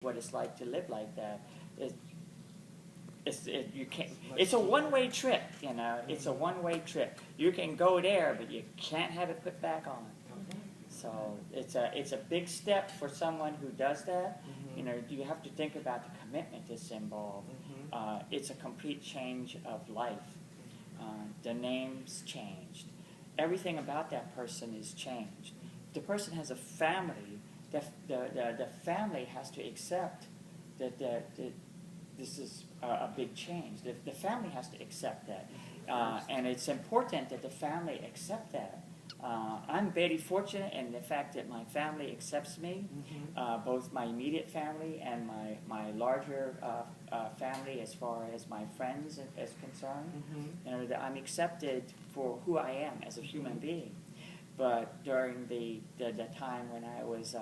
what it's like to live like that. You can't. It's a one-way trip, you know. It's a one-way trip. You can go there, but you can't have it put back on. So it's a big step for someone who does that. You know, you have to think about the commitment that's involved. It's a complete change of life. The name's changed. Everything about that person is changed. The person has a family. The family has to accept that this is a big change. The family has to accept that. And it's important that the family accept that. I'm very fortunate in the fact that my family accepts me, both my immediate family and my larger family as far as my friends is concerned. You know, that I'm accepted for who I am as a human being. But during the time when I was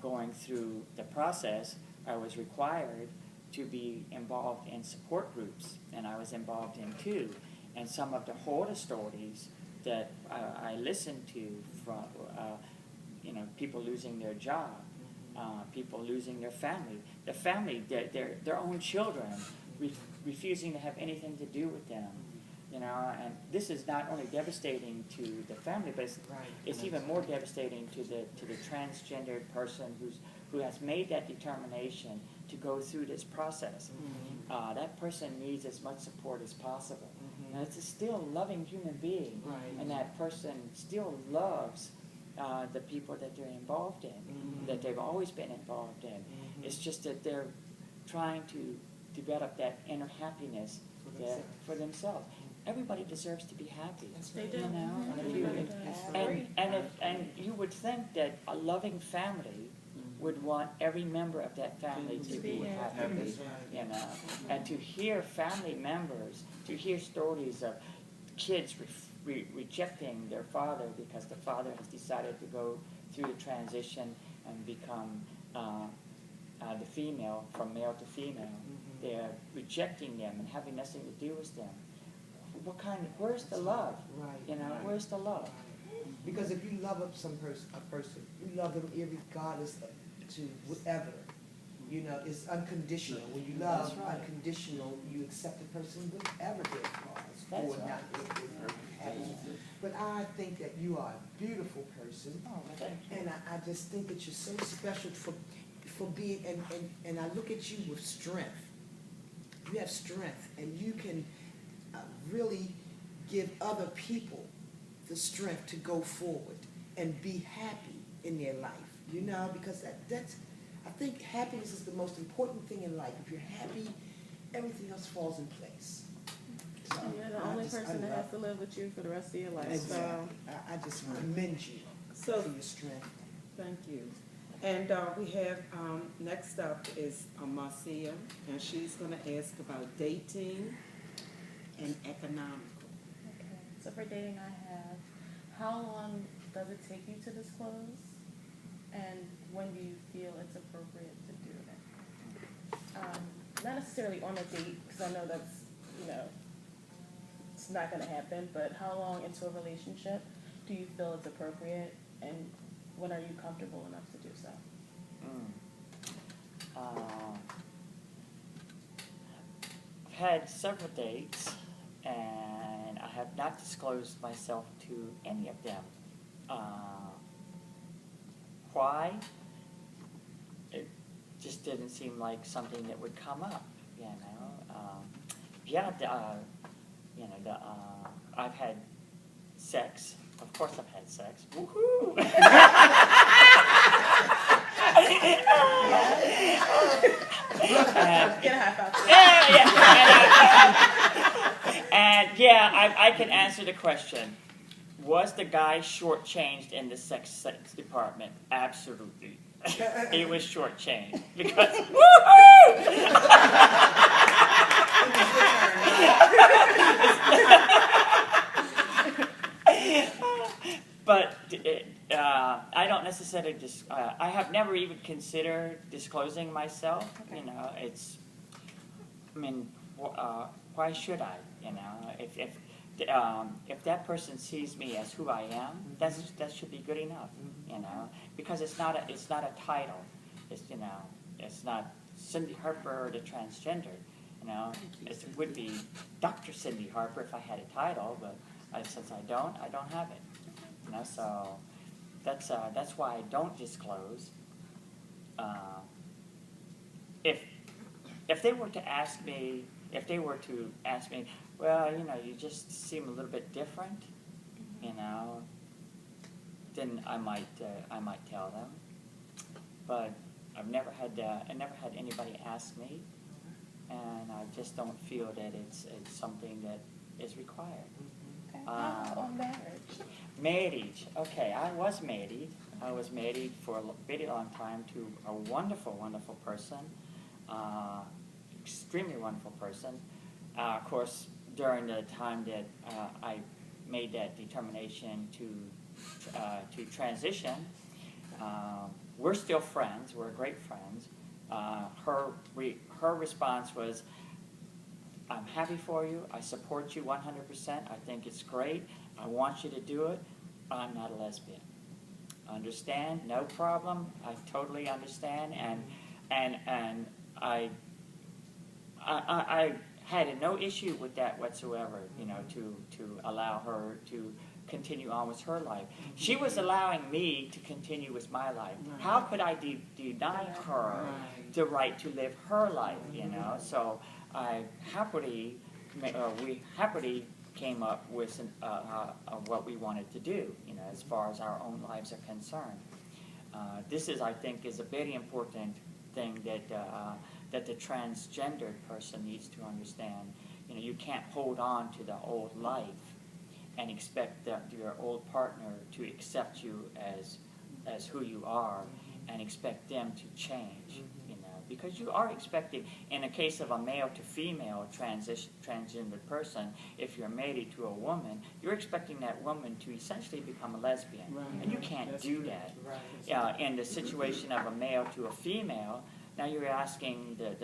going through the process, I was required to be involved in support groups, and I was involved in two. And some of the horror stories that I listened to from, you know, people losing their job, people losing their family, their own children refusing to have anything to do with them, you know. And this is not only devastating to the family, but it's even more devastating to the transgendered person who has made that determination to go through this process. That person needs as much support as possible. And it's still a loving human being, and that person still loves the people that they're involved in, that they've always been involved in. It's just that they're trying to develop that inner happiness for themselves. Everybody deserves to be happy. They do. You know? And you would think that a loving family would want every member of that family to be happy, you know. And to hear family members, to hear stories of kids rejecting their father because the father has decided to go through the transition and become the female, from male to female. They're rejecting them and having nothing to do with them. Where's the love? You know, where's the love? Because if you love a person, you love them regardless to whatever. You know, it's unconditional. When you love unconditional, you accept a person whatever their flaws or not happy. But I think that you are a beautiful person, and I just think that you're so special for being. And I look at you with strength. You have strength, and you can really give other people the strength to go forward and be happy in their life. You know, because that's, I think happiness is the most important thing in life. If you're happy, everything else falls in place. So you're the only person that has to live with you for the rest of your life. Exactly. So I just commend you for your strength. Thank you. And we have, next up is Marcia, and she's going to ask about dating and economical. Okay. So for dating, I have, how long does it take you to disclose? And when do you feel it's appropriate to do it? Not necessarily on a date, because I know that's, you know, it's not going to happen, but how long into a relationship do you feel it's appropriate, and when are you comfortable enough to do so? I've had several dates, and I have not disclosed myself to any of them. Why? It just didn't seem like something that would come up, you know. You know, I've had sex. Of course I've had sex. Woohoo! And I can answer the question. Was the guy shortchanged in the sex department? Absolutely. He was shortchanged because But I don't necessarily I have never even considered disclosing myself. You know, why should I? You know, if that person sees me as who I am, that should be good enough. You know, because it's not a title. It's, you know, it's not Cindy Harper or the transgender. You know, it would be Dr. Cindy Harper if I had a title, but since I don't have it. You know, so that's why I don't disclose. If they were to ask me, well, you know, you just seem a little bit different, you know, then I might tell them. But I've never had anybody ask me, and I just don't feel that it's something that is required. Okay. How on marriage? Marriage. Okay, I was married. I was married for a very long time to a wonderful, wonderful person, extremely wonderful person. Of course, during the time that I made that determination to transition, we're still friends. We're great friends. Her response was, "I'm happy for you. I support you 100%. I think it's great. I want you to do it. I'm not a lesbian." Understand? No problem. I totally understand, and I had no issue with that whatsoever. You know, to allow her to continue on with her life. She was allowing me to continue with my life. How could I deny her the right to live her life? You know, so we happily came up with what we wanted to do, you know, as far as our own lives are concerned. This is, I think, is a very important thing that the transgendered person needs to understand. You know, you can't hold on to the old life and expect your old partner to accept you as who you are and expect them to change. You know, because you are expecting, in a case of a male to female transgender person, if you're married to a woman, you're expecting that woman to essentially become a lesbian, and you can't do that. In the situation of a male to a female, now you're asking the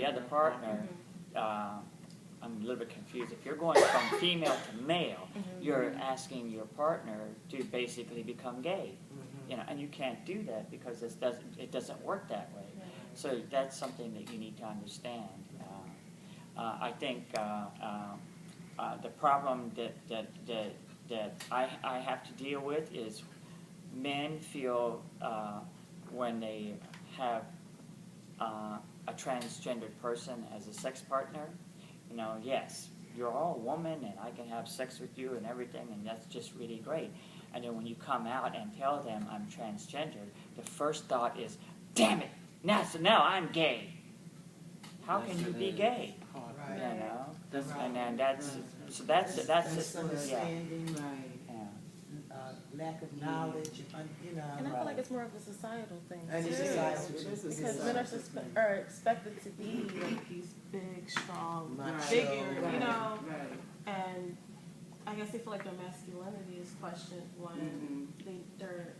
other partner. I'm a little bit confused. If you're going from female to male, you're asking your partner to basically become gay, you know, and you can't do that because it doesn't work that way. So that's something that you need to understand. I think the problem that I have to deal with is men feel when they have a transgendered person as a sex partner, you know, yes, you're all a woman and I can have sex with you and everything, and that's just really great. And then when you come out and tell them I'm transgendered, the first thought is, damn it, now I'm gay. How can you be gay? You know? And then that's Misunderstanding, lack of knowledge, you know. And I feel like it's more of a societal thing And too. it's societal. Because men are expected to be like these big, strong Macho, figures, you know. Right. And I guess they feel like their masculinity is questioned when they're.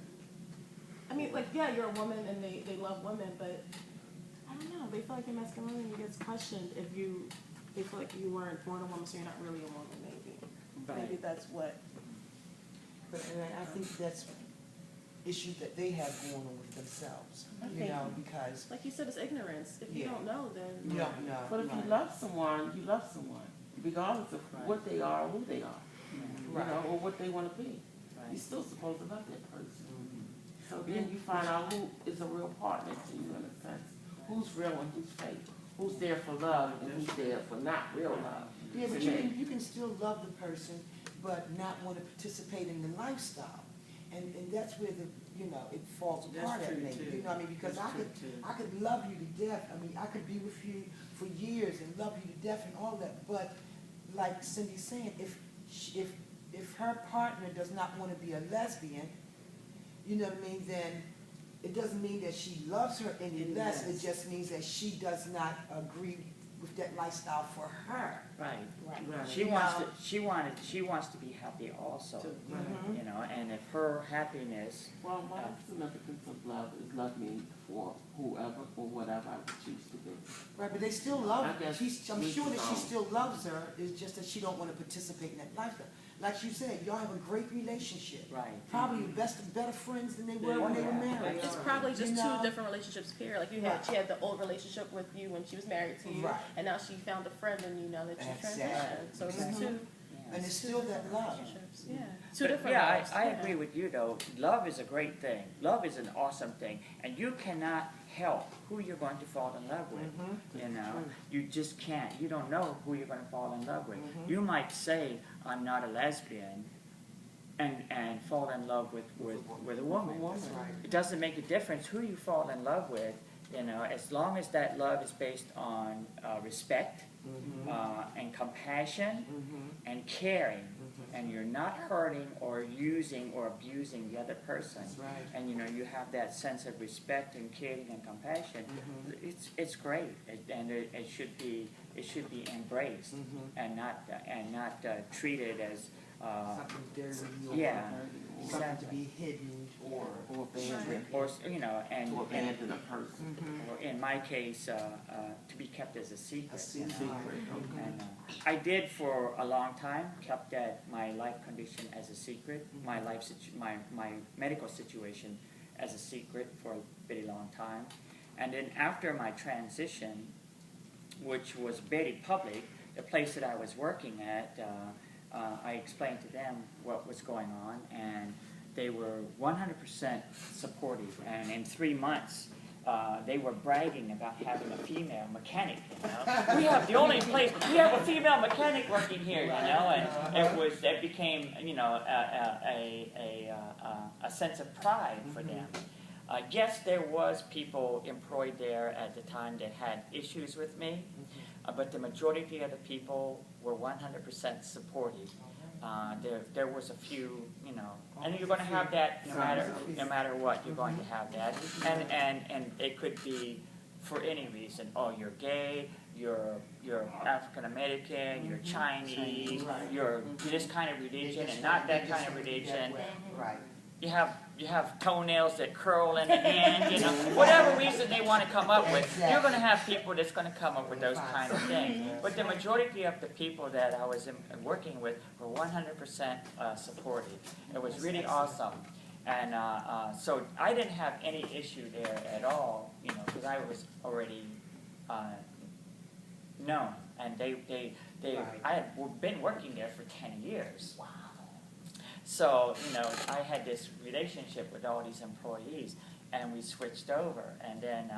I mean, like, yeah, you're a woman and they love women, but I don't know. They feel like your masculinity gets questioned if they feel like you weren't born a woman, so you're not really a woman. Maybe that's what. But and I think that's issues that they have going on with themselves, you know, because Like you said, it's ignorance. If you don't know, then. you don't know. But if you love someone, you love someone, regardless of what they are or who they are, you know, or what they want to be. You're still supposed to love that person. So then you find out who is a real partner to you in a sense. Who's real and who's fake. Who's there for love and who's there for not real love. Yeah, but you can still love the person, but not want to participate in the lifestyle, and that's where it falls apart at me. You know what I mean? Because I could love you to death. I mean, I could be with you for years and love you to death and all that. But like Cindy's saying, if her partner does not want to be a lesbian, you know what I mean? Then it doesn't mean that she loves her any less. It just means that she does not agree with that lifestyle for her. Right. Right. She wants to be happy also. You know, and if her happiness. Well, my significance of love is love me for whoever or whatever I choose to be. Right, but they still love I her. guess I'm we sure that she don't. still loves her. It's just that she don't want to participate in that lifestyle. like you said, y'all have a great relationship. Right. Probably better friends than they were when they were married. It's probably just You know? two different relationships, period. Like she had the old relationship with you when she was married to you, Right. and now she found a friend and you know that she Exactly. transitioned. So it's Exactly. two And it's still that love. relationships. Yeah, two But different yeah, lives. I agree with you though. Love is a great thing. Love is an awesome thing. And you cannot help who you're going to fall in love with. You know, you just can't. You don't know who you're going to fall in love with. You might say, I'm not a lesbian, and fall in love with a woman. It doesn't make a difference who you fall in love with, you know, as long as that love is based on respect, and compassion, and caring, and you're not hurting or using or abusing the other person, and you know you have that sense of respect and caring and compassion. It's great, and it should be embraced and not treated as Something dirty or yeah, something to be hidden or abandon, or you know, and to abandon a person. or in my case, to be kept as a secret. You know? Secret, okay. And I did for a long time, kept my life condition as a secret, my my medical situation as a secret for a very long time. And then after my transition, which was very public, the place that I was working at, I explained to them what was going on, and they were 100% supportive. And in 3 months, they were bragging about having a female mechanic. You know, we have the only place we have a female mechanic working here. You know, and it became a sense of pride for them. Yes, there was people employed there at the time that had issues with me, but the majority of the people were 100% supportive. There was a few, you know, and you're going to have that no matter what. You're going to have that, and it could be for any reason. Oh, you're gay, you're African American, you're Chinese, you're this kind of religion and not that kind of religion. Right. You have toenails that curl in the end, you know, whatever reason they want to come up with, you're going to have people that's going to come up with those kind of things. But the majority of the people that I was working with were 100% supportive. It was really awesome. And so I didn't have any issue there at all, you know, because I was already known. And I had been working there for 10 years. Wow. So, you know, I had this relationship with all these employees, and we switched over. And then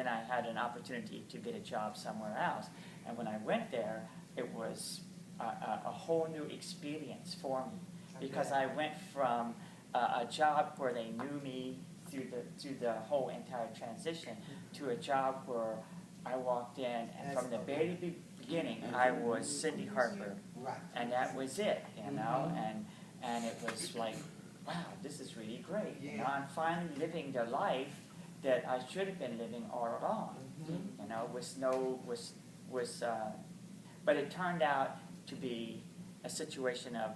I had an opportunity to get a job somewhere else. And when I went there, it was a whole new experience for me, because I went from a job where they knew me through the whole entire transition to a job where I walked in, and from the very beginning, I was Cindy Harper, and that was it, you know, and it was like, wow, this is really great. You know, I'm finally living the life that I should have been living all along. You know, but it turned out to be a situation of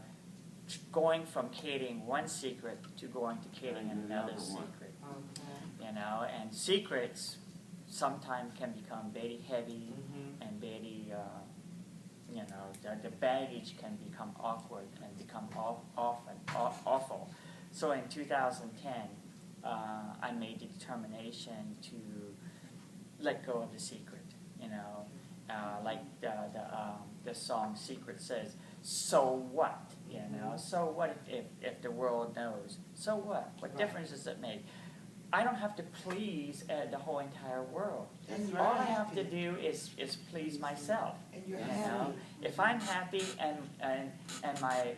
going from carrying one secret to going to carrying another secret. You know, and secrets sometimes can become very heavy and very, you know, the baggage can become awkward and become awful. So in 2010, I made the determination to let go of the secret. You know, like the song "Secret" says, "So what? You know, so what if the world knows? So what? What difference does it make? I don't have to please the whole entire world. All I have to do is please myself. And you're happy. If I'm happy and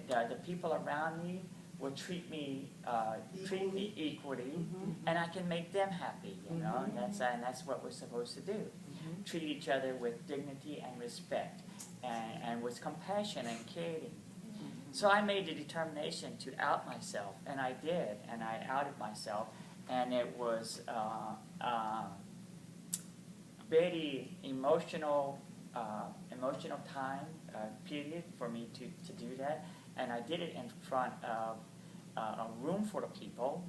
the people around me will treat me equally, and I can make them happy. You know, and that's what we're supposed to do. Treat each other with dignity and respect, and with compassion and caring. So I made the determination to out myself, and I did, and I outed myself. And it was a very emotional time period for me to do that. And I did it in front of a room full of people,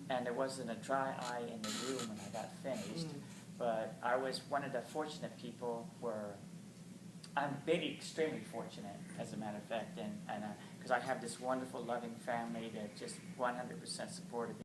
and there wasn't a dry eye in the room when I got finished. But I was one of the fortunate people where I'm very extremely fortunate, as a matter of fact, and because because I have this wonderful, loving family that just 100% supported me.